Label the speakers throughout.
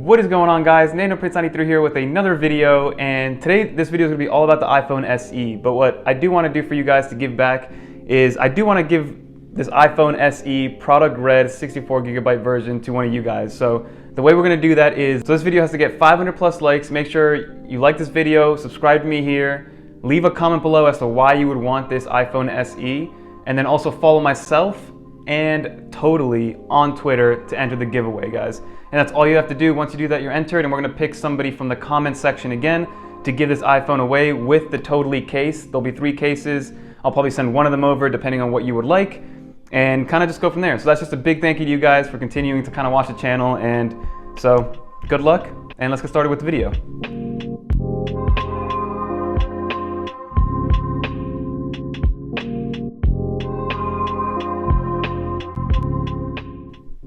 Speaker 1: What is going on, guys? NanoPrince93 here with another video, and today this video is going to be all about the iPhone SE. But what I do want to do for you guys to give back is I do want to give this iPhone SE product red 64GB version to one of you guys. So the way we're going to do that is, so this video has to get 500 plus likes. Make sure you like this video, subscribe to me here, leave a comment below as to why you would want this iPhone SE, and then also follow myself and Totally on Twitter to enter the giveaway, guys. And that's all you have to do. Once you do that, you're entered, and we're gonna pick somebody from the comment section again to give this iPhone away with the Totally case. There'll be 3 cases. I'll probably send one of them over depending on what you would like, and kind of just go from there. So that's just a big thank you to you guys for continuing to kind of watch the channel, and so good luck, and let's get started with the video.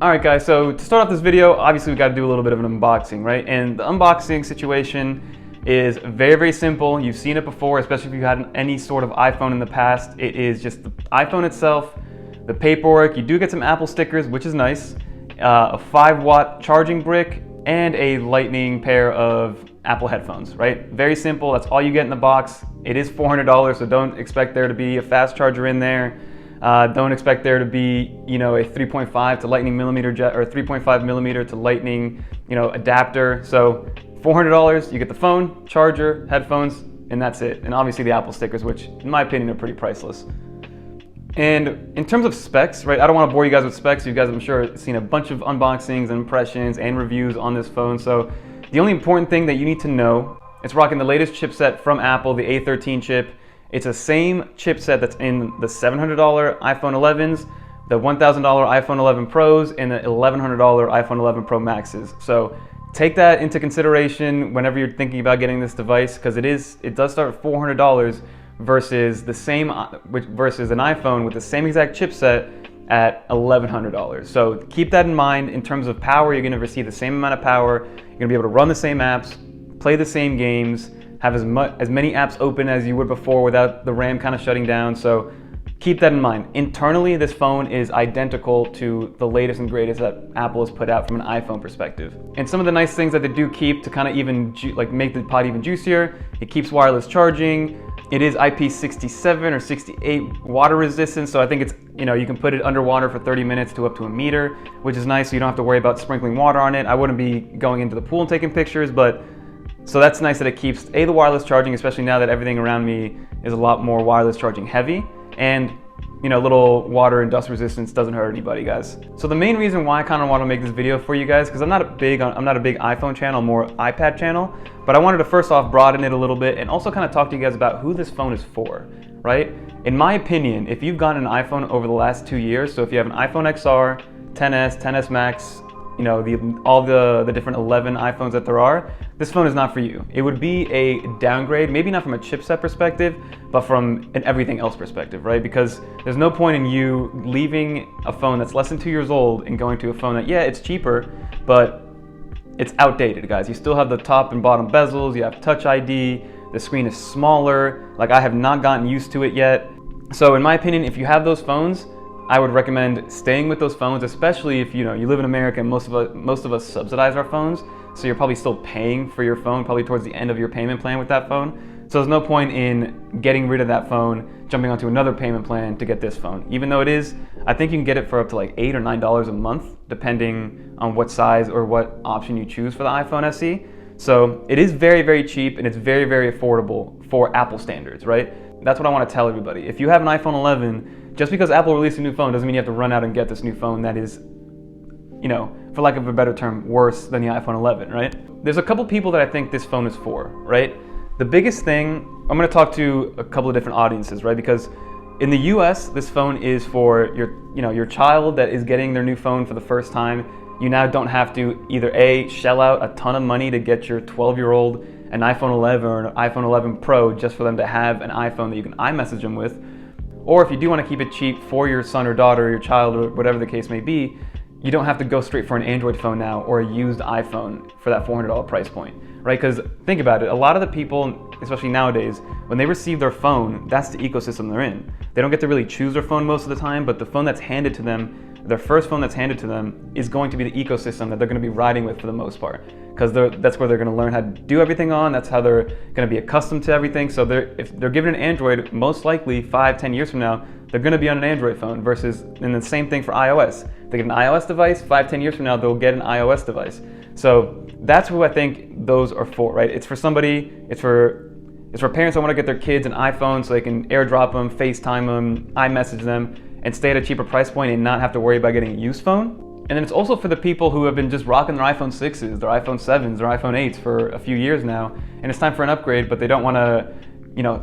Speaker 1: Alright guys, so to start off this video, obviously we got to do a little bit of an unboxing, right? And the unboxing situation is very, very simple. You've seen it before, especially if you had any sort of iPhone in the past. It is just the iPhone itself, the paperwork. You do get some Apple stickers, which is nice, a 5-watt charging brick, and a lightning pair of Apple headphones, right? Very simple. That's all you get in the box. It is $400, so don't expect there to be a fast charger in there. Don't expect there to be, a 3.5 to lightning millimeter jet, or 3.5 millimeter to lightning, adapter. So $400, you get the phone, charger, headphones, and that's it. And obviously the Apple stickers, which in my opinion are pretty priceless. And in terms of specs, right, I don't want to bore you guys with specs. You guys, I'm sure, have seen a bunch of unboxings and impressions and reviews on this phone. So the only important thing that you need to know, it's rocking the latest chipset from Apple, the A13 chip. It's the same chipset that's in the $700 iPhone 11s, the $1,000 iPhone 11 Pros, and the $1,100 iPhone 11 Pro Maxes. So take that into consideration whenever you're thinking about getting this device, because it does start at $400 versus an iPhone with the same exact chipset at $1,100. So keep that in mind. In terms of power, you're going to receive the same amount of power. You're going to be able to run the same apps, play the same games, have as many apps open as you would before without the RAM kind of shutting down. So keep that in mind. Internally, this phone is identical to the latest and greatest that Apple has put out from an iPhone perspective. And some of the nice things that they do keep to kind of even make the pod even juicier, it keeps wireless charging. It is IP67 or 68 water resistant, so I think it's, you can put it underwater for 30 minutes to up to a meter, which is nice, so you don't have to worry about sprinkling water on it. I wouldn't be going into the pool and taking pictures, but so that's nice that it keeps the wireless charging, especially now that everything around me is a lot more wireless charging heavy, and little water and dust resistance doesn't hurt anybody, guys. So the main reason why I kind of want to make this video for you guys, because I'm not a big iPhone channel, more iPad channel, but I wanted to first off broaden it a little bit and also kind of talk to you guys about who this phone is for, right? In my opinion, if you've gotten an iPhone over the last 2 years, so if you have an iPhone XR, 10s, 10s Max, all the different 11 iPhones that there are, this phone is not for you. It would be a downgrade, maybe not from a chipset perspective, but from an everything else perspective, right? Because there's no point in you leaving a phone that's less than 2 years old and going to a phone that, yeah, it's cheaper, but it's outdated, guys. You still have the top and bottom bezels, you have Touch ID, the screen is smaller. Like, I have not gotten used to it yet. So in my opinion, if you have those phones, I would recommend staying with those phones, especially if you live in America and most of us subsidize our phones, so you're probably still paying for your phone, probably towards the end of your payment plan with that phone. So there's no point in getting rid of that phone, jumping onto another payment plan to get this phone. Even though I think you can get it for up to like $8 or $9 a month, depending on what size or what option you choose for the iPhone SE. So it is very, very cheap, and it's very, very affordable for Apple standards, right? That's what I want to tell everybody. If you have an iPhone 11, just because Apple released a new phone doesn't mean you have to run out and get this new phone that is, for lack of a better term, worse than the iPhone 11, right? There's a couple people that I think this phone is for, right? The biggest thing, I'm going to talk to a couple of different audiences, right? Because in the US, this phone is for your child that is getting their new phone for the first time. You now don't have to either A, shell out a ton of money to get your 12-year-old an iPhone 11 or an iPhone 11 Pro just for them to have an iPhone that you can iMessage them with. Or if you do want to keep it cheap for your son or daughter or your child or whatever the case may be, you don't have to go straight for an Android phone now or a used iPhone for that $400 price point, right? Because think about it, a lot of the people, especially nowadays, when they receive their phone, that's the ecosystem they're in. They don't get to really choose their phone most of the time, but the phone that's handed to them, their first phone that's handed to them, is going to be the ecosystem that they're going to be riding with for the most part. because that's where they're going to learn how to do everything on. That's how they're going to be accustomed to everything. So if they're given an Android, most likely 5-10 years from now, they're going to be on an Android phone versus, and the same thing for iOS. If they get an iOS device, 5-10 years from now, they'll get an iOS device. So that's who I think those are for, right? It's for somebody, it's for parents that want to get their kids an iPhone so they can AirDrop them, FaceTime them, iMessage them, and stay at a cheaper price point and not have to worry about getting a used phone. And then it's also for the people who have been just rocking their iPhone 6s, their iPhone 7s, their iPhone 8s for a few years now, and it's time for an upgrade, but they don't want to,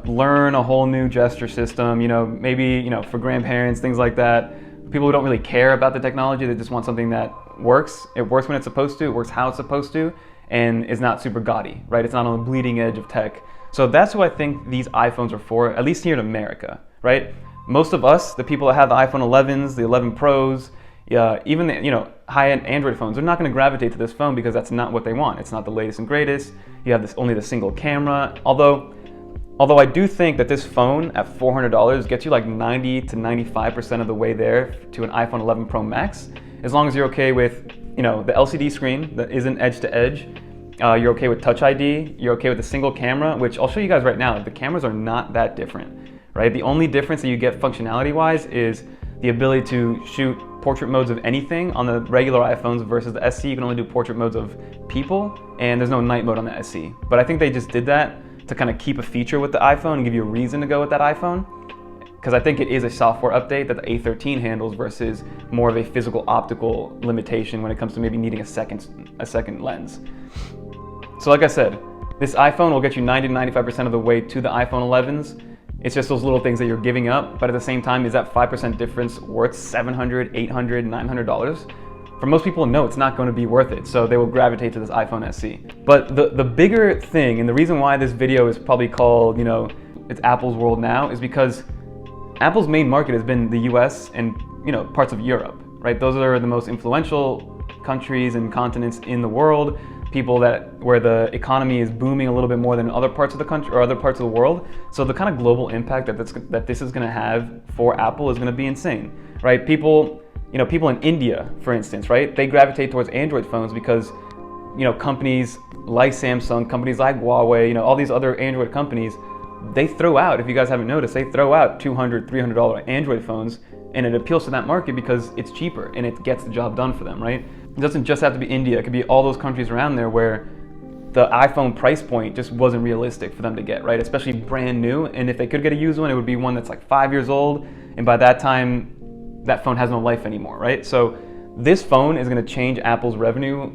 Speaker 1: learn a whole new gesture system, maybe, for grandparents, things like that. People who don't really care about the technology, they just want something that works. It works when it's supposed to, it works how it's supposed to, and is not super gaudy, right? It's not on the bleeding edge of tech. So that's who I think these iPhones are for, at least here in America, right? Most of us, the people that have the iPhone 11s, the 11 Pros, even the high-end Android phones, they're not going to gravitate to this phone because that's not what they want. It's not the latest and greatest. You have only the single camera. Although I do think that this phone at $400 gets you like 90 to 95% of the way there to an iPhone 11 Pro Max, as long as you're okay with the LCD screen that isn't edge to edge. You're okay with Touch ID. You're okay with the single camera, which I'll show you guys right now. The cameras are not that different, right? The only difference that you get functionality-wise is the ability to shoot portrait modes of anything on the regular iPhones versus the SE. You can only do portrait modes of people, and there's no night mode on the SE. But I think they just did that to kind of keep a feature with the iPhone and give you a reason to go with that iPhone, because I think it is a software update that the A13 handles versus more of a physical optical limitation when it comes to maybe needing a second lens. So like I said, this iPhone will get you 90 to 95% of the way to the iPhone 11s. It's just those little things that you're giving up, but at the same time, is that 5% difference worth $700, $800, $900? For most people, no, it's not going to be worth it, so they will gravitate to this iPhone SE. But the bigger thing, and the reason why this video is probably called, it's Apple's world now, is because Apple's main market has been the US and, parts of Europe, right? Those are the most influential countries and continents in the world. People where the economy is booming a little bit more than other parts of the country or other parts of the world. So the kind of global impact that this is going to have for Apple is going to be insane, right? People in India, for instance, right? They gravitate towards Android phones because, companies like Samsung, companies like Huawei, all these other Android companies, they throw out, if you guys haven't noticed, they throw out $200, $300 Android phones, and it appeals to that market because it's cheaper and it gets the job done for them, right? It doesn't just have to be India. It could be all those countries around there where the iPhone price point just wasn't realistic for them to get, right? Especially brand new. And if they could get a used one, it would be one that's like 5 years old. And by that time, that phone has no life anymore, right? So this phone is going to change Apple's revenue,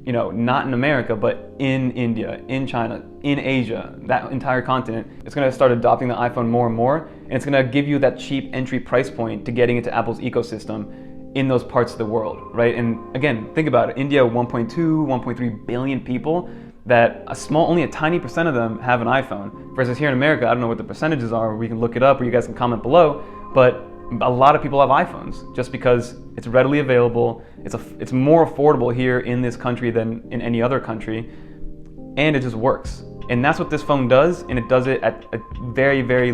Speaker 1: not in America, but in India, in China, in Asia, that entire continent. It's going to start adopting the iPhone more and more. And it's going to give you that cheap entry price point to getting into Apple's ecosystem in those parts of the world, right? And again, think about it. India, 1.2, 1.3 billion people, that only a tiny percent of them have an iPhone. Versus here in America, I don't know what the percentages are, we can look it up or you guys can comment below, but a lot of people have iPhones just because it's readily available, it's more affordable here in this country than in any other country, and it just works. And that's what this phone does, and it does it at a very, very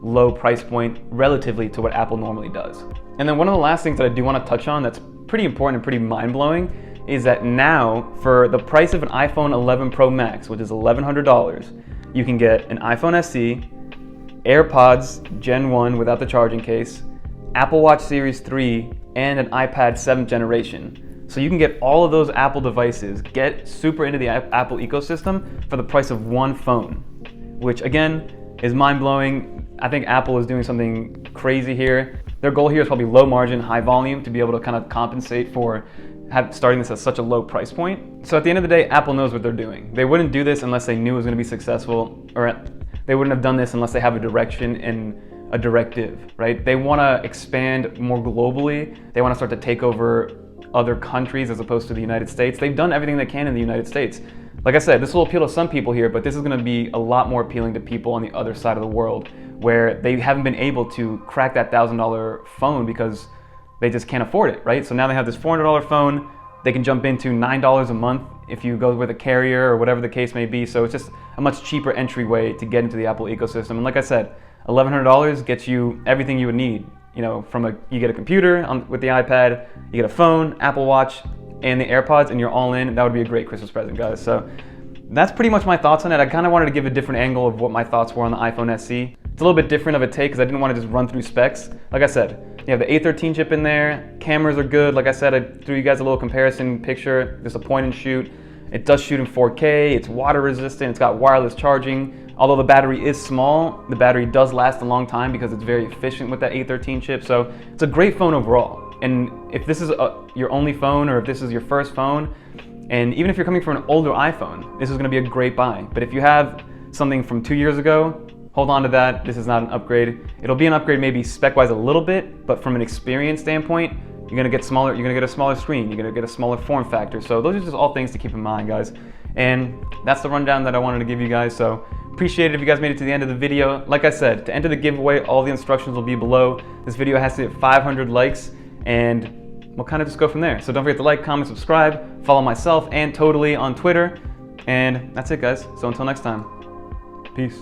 Speaker 1: low price point relatively to what Apple normally does. And then one of the last things that I do want to touch on that's pretty important and pretty mind-blowing is that now, for the price of an iPhone 11 Pro Max, which is $1,100, you can get an iPhone SE, AirPods Gen 1 without the charging case, Apple Watch Series 3, and an iPad 7th generation. So you can get all of those Apple devices, get super into the Apple ecosystem for the price of one phone, which again is mind-blowing. I think Apple is doing something crazy here. Their goal here is probably low margin, high volume to be able to kind of compensate for starting this at such a low price point. So at the end of the day, Apple knows what they're doing. They wouldn't do this unless they knew it was going to be successful, or they wouldn't have done this unless they have a direction and a directive, right? They want to expand more globally. They want to start to take over other countries as opposed to the United States. They've done everything they can in the United States. Like I said, this will appeal to some people here, but this is going to be a lot more appealing to people on the other side of the world where they haven't been able to crack that $1,000 phone because they just can't afford it, right? So now they have this $400 phone. They can jump into $9 a month if you go with a carrier or whatever the case may be. So it's just a much cheaper entryway to get into the Apple ecosystem. And like I said, $1,100 gets you everything you would need. You get a computer with the iPad, you get a phone, Apple Watch, and the AirPods and you're all in, that would be a great Christmas present, guys. So that's pretty much my thoughts on it. I kind of wanted to give a different angle of what my thoughts were on the iPhone SE. It's a little bit different of a take because I didn't want to just run through specs. Like I said, you have the A13 chip in there, cameras are good. Like I said, I threw you guys a little comparison picture. There's a point and shoot. It does shoot in 4K, it's water resistant, it's got wireless charging. Although the battery is small, the battery does last a long time because it's very efficient with that A13 chip. So it's a great phone overall. And if this is your only phone, or if this is your first phone, and even if you're coming from an older iPhone, this is gonna be a great buy. But if you have something from 2 years ago, hold on to that. This is not an upgrade. It'll be an upgrade maybe spec-wise a little bit, but from an experience standpoint, you're gonna get smaller, you're gonna get a smaller screen, you're gonna get a smaller form factor. So those are just all things to keep in mind, guys. And that's the rundown that I wanted to give you guys. So appreciate it if you guys made it to the end of the video. Like I said, to enter the giveaway, all the instructions will be below. This video has to hit 500 likes, and we'll kind of just go from there. So don't forget to like, comment, subscribe, follow myself and Totally on Twitter. And that's it, guys. So until next time, peace.